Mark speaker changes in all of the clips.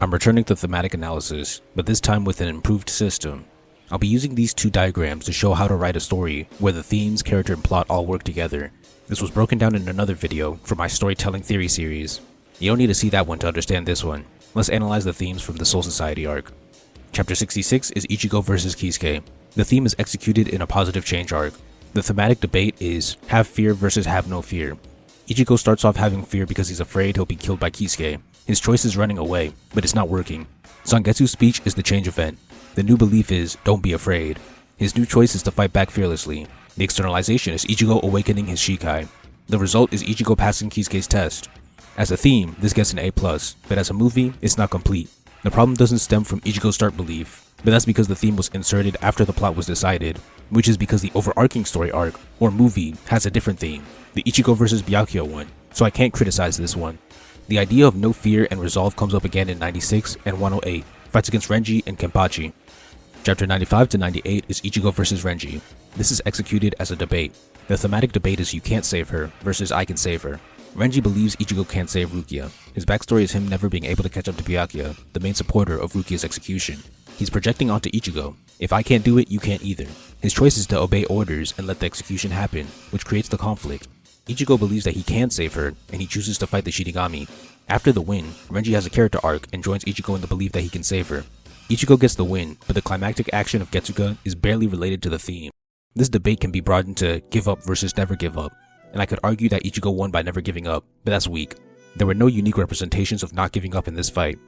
Speaker 1: I'm returning to thematic analysis, but this time with an improved system. I'll be using these two diagrams to show how to write a story where the themes, character, and plot all work together. This was broken down in another video for my storytelling theory series. You don't need to see that one to understand this one. Let's analyze the themes from the Soul Society arc. Chapter 66 is Ichigo vs Kisuke. The theme is executed in a positive change arc. The thematic debate is have fear versus have no fear. Ichigo starts off having fear because he's afraid he'll be killed by Kisuke. His choice is running away, but it's not working. Zangetsu's speech is the change event. The new belief is, don't be afraid. His new choice is to fight back fearlessly. The externalization is Ichigo awakening his Shikai. The result is Ichigo passing Kisuke's test. As a theme, this gets an A+, but as a movie, it's not complete. The problem doesn't stem from Ichigo's start belief, but that's because the theme was inserted after the plot was decided, which is because the overarching story arc, or movie, has a different theme, the Ichigo vs Byakuya one, so I can't criticize this one. The idea of no fear and resolve comes up again in 96 and 108, fights against Renji and Kenpachi. Chapter 95 to 98 is Ichigo vs Renji. This is executed as a debate. The thematic debate is you can't save her versus I can save her. Renji believes Ichigo can't save Rukia. His backstory is him never being able to catch up to Byakuya, the main supporter of Rukia's execution. He's projecting onto Ichigo, if I can't do it, you can't either. His choice is to obey orders and let the execution happen, which creates the conflict. Ichigo believes that he can save her, and he chooses to fight the Shinigami. After the win, Renji has a character arc and joins Ichigo in the belief that he can save her. Ichigo gets the win, but the climactic action of Getsuga is barely related to the theme. This debate can be brought into give up versus never give up, and I could argue that Ichigo won by never giving up, but that's weak. There were no unique representations of not giving up in this fight.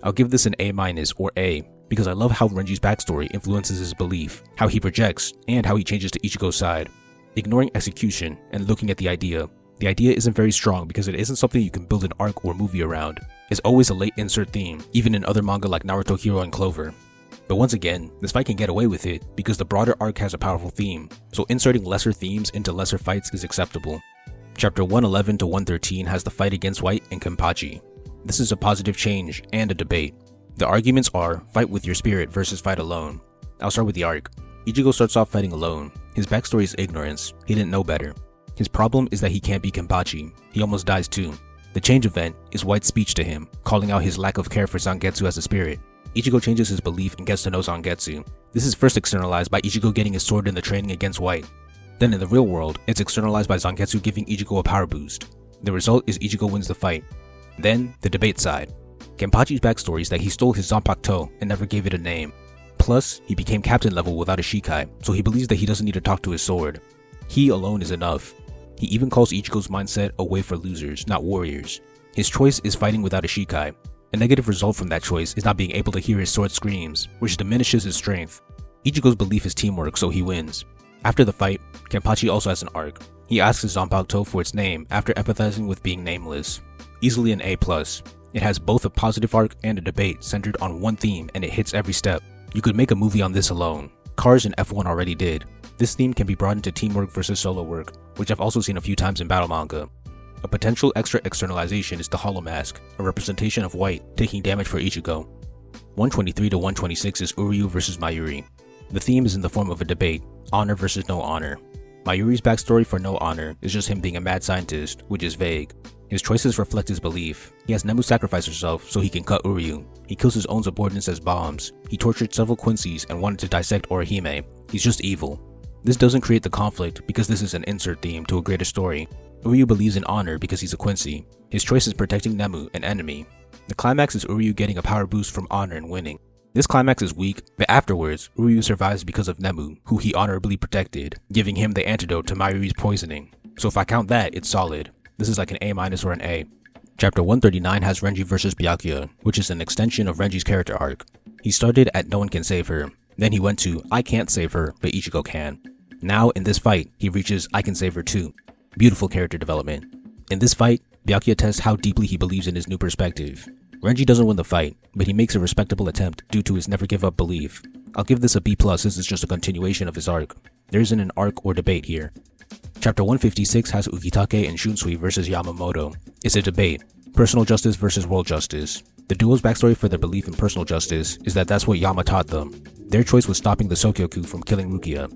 Speaker 1: I'll give this an A- or A, because I love how Renji's backstory influences his belief, how he projects, and how he changes to Ichigo's side. Ignoring execution and looking at the idea isn't very strong because it isn't something you can build an arc or movie around. It's always a late insert theme, even in other manga like Naruto Hero and Clover. But once again, this fight can get away with it because the broader arc has a powerful theme, so inserting lesser themes into lesser fights is acceptable. Chapter 111 to 113 has the fight against White and Kenpachi. This is a positive change and a debate. The arguments are fight with your spirit versus fight alone. I'll start with the arc. Ichigo starts off fighting alone. His backstory is ignorance. He didn't know better. His problem is that he can't be Kenpachi. He almost dies too. The change event is White's speech to him, calling out his lack of care for Zangetsu as a spirit. Ichigo changes his belief and gets to know Zangetsu. This is first externalized by Ichigo getting his sword in the training against White. Then in the real world, it's externalized by Zangetsu giving Ichigo a power boost. The result is Ichigo wins the fight. Then, the debate side. Kenpachi's backstory is that he stole his Zanpakuto and never gave it a name. Plus, he became captain level without a Shikai, so he believes that he doesn't need to talk to his sword. He alone is enough. He even calls Ichigo's mindset a way for losers, not warriors. His choice is fighting without a Shikai. A negative result from that choice is not being able to hear his sword screams, which diminishes his strength. Ichigo's belief is teamwork, so he wins. After the fight, Kenpachi also has an arc. He asks his Zanpakuto for its name after empathizing with being nameless. Easily an A+. It has both a positive arc and a debate centered on one theme, and it hits every step. You could make a movie on this alone. Cars and F1 already did. This theme can be brought into teamwork versus solo work, which I've also seen a few times in battle manga. A potential extra externalization is the Hollow Mask, a representation of White taking damage for Ichigo. 123 to 126 is Uryu vs Mayuri. The theme is in the form of a debate, honor versus no honor. Mayuri's backstory for no honor is just him being a mad scientist, which is vague. His choices reflect his belief. He has Nemu sacrifice herself so he can cut Uryu. He kills his own subordinates as bombs. He tortured several Quincy's and wanted to dissect Orihime. He's just evil. This doesn't create the conflict because this is an insert theme to a greater story. Uryu believes in honor because he's a Quincy. His choice is protecting Nemu, an enemy. The climax is Uryu getting a power boost from honor and winning. This climax is weak, but afterwards, Uryu survives because of Nemu, who he honorably protected, giving him the antidote to Mayuri's poisoning. So if I count that, it's solid. This is like an A- or an A. Chapter 139 has Renji vs Byakuya, which is an extension of Renji's character arc. He started at no one can save her. Then he went to I can't save her, but Ichigo can. Now, in this fight, he reaches I can save her too. Beautiful character development. In this fight, Byakuya tests how deeply he believes in his new perspective. Renji doesn't win the fight, but he makes a respectable attempt due to his never give up belief. I'll give this a B+ since it's just a continuation of his arc. There isn't an arc or debate here. Chapter 156 has Ukitake and Shunsui vs Yamamoto. It's a debate, personal justice versus world justice. The duo's backstory for their belief in personal justice is that that's what Yama taught them. Their choice was stopping the Sokyoku from killing Rukia.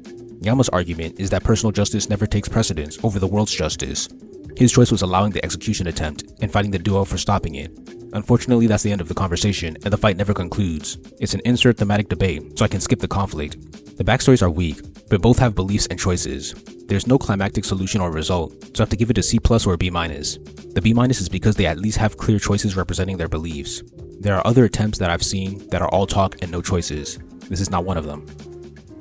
Speaker 1: Yama's argument is that personal justice never takes precedence over the world's justice. His choice was allowing the execution attempt and fighting the duo for stopping it. Unfortunately, that's the end of the conversation, and the fight never concludes. It's an insert thematic debate, so I can skip the conflict. The backstories are weak, but both have beliefs and choices. There's no climactic solution or result, so I have to give it a C+ or a B-. The B- is because they at least have clear choices representing their beliefs. There are other attempts that I've seen that are all talk and no choices. This is not one of them.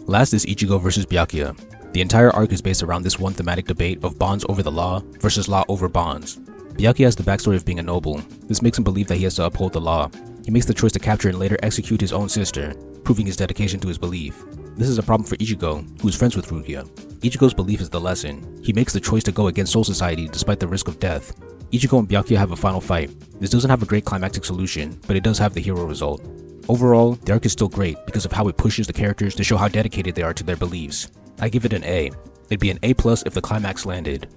Speaker 1: Last is Ichigo versus Byakuya. The entire arc is based around this one thematic debate of bonds over the law versus law over bonds. Byakuya has the backstory of being a noble. This makes him believe that he has to uphold the law. He makes the choice to capture and later execute his own sister, proving his dedication to his belief. This is a problem for Ichigo, who is friends with Rukia. Ichigo's belief is the lesson. He makes the choice to go against Soul Society despite the risk of death. Ichigo and Byakuya have a final fight. This doesn't have a great climactic solution, but it does have the hero result. Overall, the arc is still great because of how it pushes the characters to show how dedicated they are to their beliefs. I give it an A. It'd be an A+ if the climax landed.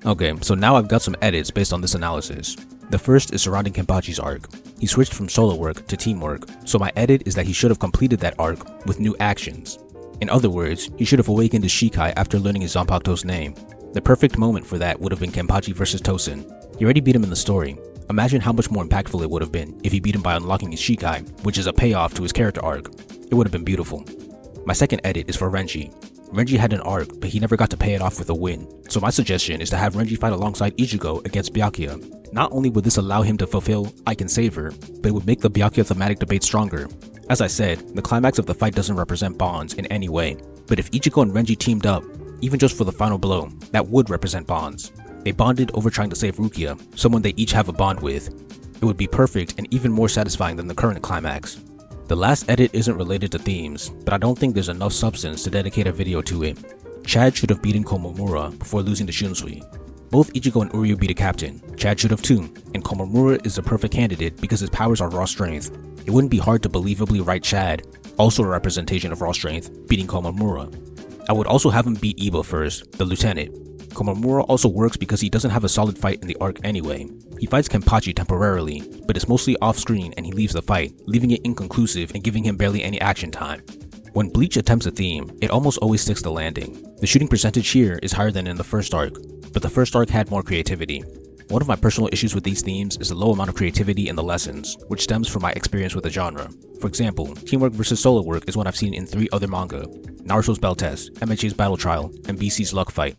Speaker 1: Okay, so now I've got some edits based on this analysis. The first is surrounding Kenpachi's arc. He switched from solo work to teamwork, so my edit is that he should have completed that arc with new actions. In other words, he should have awakened his Shikai after learning his Zanpakuto's name. The perfect moment for that would have been Kenpachi versus Tosen. He already beat him in the story. Imagine how much more impactful it would have been if he beat him by unlocking his Shikai, which is a payoff to his character arc. It would have been beautiful. My second edit is for Renji. Renji had an arc, but he never got to pay it off with a win, so my suggestion is to have Renji fight alongside Ichigo against Byakuya. Not only would this allow him to fulfill I can save her, but it would make the Byakuya thematic debate stronger. As I said, the climax of the fight doesn't represent bonds in any way, but if Ichigo and Renji teamed up, even just for the final blow, that would represent bonds. They bonded over trying to save Rukia, someone they each have a bond with. It would be perfect and even more satisfying than the current climax. The last edit isn't related to themes, but I don't think there's enough substance to dedicate a video to it. Chad should have beaten Komamura before losing to Shunsui. Both Ichigo and Uryu beat a captain. Chad should have too, and Komamura is the perfect candidate because his powers are raw strength. It wouldn't be hard to believably write Chad, also a representation of raw strength, beating Komamura. I would also have him beat Iba first, the lieutenant. Komamura also works because he doesn't have a solid fight in the arc anyway. He fights Kenpachi temporarily, but it's mostly off-screen and he leaves the fight, leaving it inconclusive and giving him barely any action time. When Bleach attempts a theme, it almost always sticks the landing. The shooting percentage here is higher than in the first arc, but the first arc had more creativity. One of my personal issues with these themes is the low amount of creativity in the lessons, which stems from my experience with the genre. For example, teamwork versus solo work is what I've seen in 3 other manga: Naruto's Bell Test, MHA's Battle Trial, and BC's Luck Fight.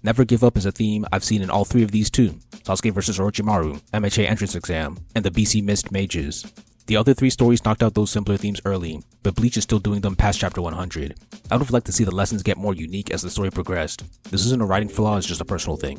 Speaker 1: Never give up is a theme I've seen in all 3 of these too: Sasuke vs Orochimaru, MHA Entrance Exam, and the BC Mist Mages. The other 3 stories knocked out those simpler themes early, but Bleach is still doing them past chapter 100. I would have liked to see the lessons get more unique as the story progressed. This isn't a writing flaw, it's just a personal thing.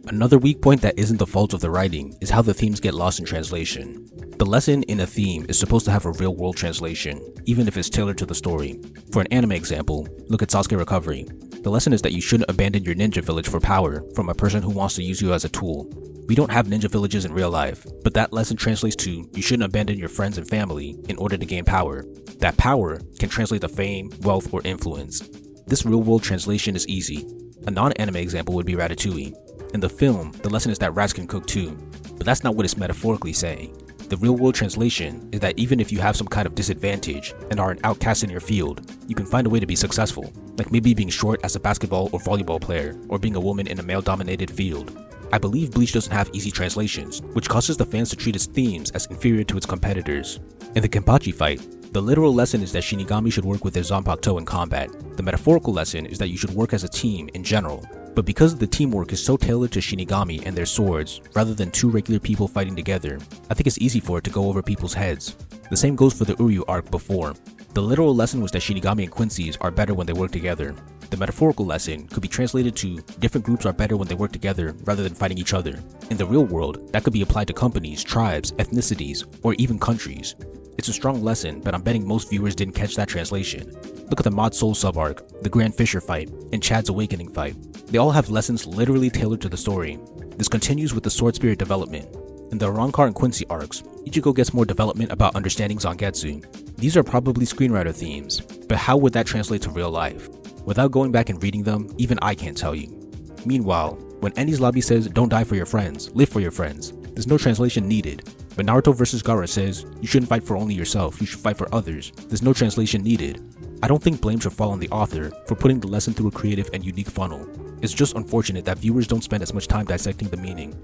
Speaker 1: Another weak point that isn't the fault of the writing is how the themes get lost in translation. The lesson in a theme is supposed to have a real-world translation, even if it's tailored to the story. For an anime example, look at Sasuke Recovery. The lesson is that you shouldn't abandon your ninja village for power from a person who wants to use you as a tool. We don't have ninja villages in real life, but that lesson translates to you shouldn't abandon your friends and family in order to gain power. That power can translate to fame, wealth, or influence. This real-world translation is easy. A non-anime example would be Ratatouille. In the film, the lesson is that rats can cook too, but that's not what it's metaphorically saying. The real-world translation is that even if you have some kind of disadvantage and are an outcast in your field, you can find a way to be successful, like maybe being short as a basketball or volleyball player, or being a woman in a male-dominated field. I believe Bleach doesn't have easy translations, which causes the fans to treat its themes as inferior to its competitors. In the Kenpachi fight, the literal lesson is that Shinigami should work with their Zanpakuto in combat. The metaphorical lesson is that you should work as a team in general. But because the teamwork is so tailored to Shinigami and their swords, rather than 2 regular people fighting together, I think it's easy for it to go over people's heads. The same goes for the Uryu arc before. The literal lesson was that Shinigami and Quincy's are better when they work together. The metaphorical lesson could be translated to different groups are better when they work together rather than fighting each other. In the real world, that could be applied to companies, tribes, ethnicities, or even countries. It's a strong lesson, but I'm betting most viewers didn't catch that translation. Look at the Mod Soul sub-arc, the Grand Fisher fight, and Chad's Awakening fight. They all have lessons literally tailored to the story. This continues with the Sword Spirit development. In the Arrancar and Quincy arcs, Ichigo gets more development about understanding Zangetsu. These are probably screenwriter themes, but how would that translate to real life? Without going back and reading them, even I can't tell you. Meanwhile, when Enies Lobby says don't die for your friends, live for your friends, there's no translation needed. But Naruto vs Gaara says you shouldn't fight for only yourself, you should fight for others, there's no translation needed. I don't think blame should fall on the author for putting the lesson through a creative and unique funnel. It's just unfortunate that viewers don't spend as much time dissecting the meaning.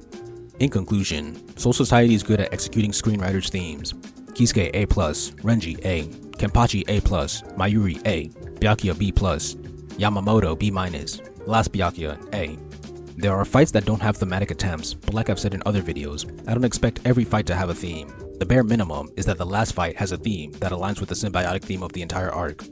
Speaker 1: In conclusion, Soul Society is good at executing screenwriters' themes. Kisuke A+, Renji A, Kenpachi A+, Mayuri A, Byakuya B+, Yamamoto B-, Last Byakuya A. There are fights that don't have thematic attempts, but like I've said in other videos, I don't expect every fight to have a theme. The bare minimum is that the last fight has a theme that aligns with the symbiotic theme of the entire arc.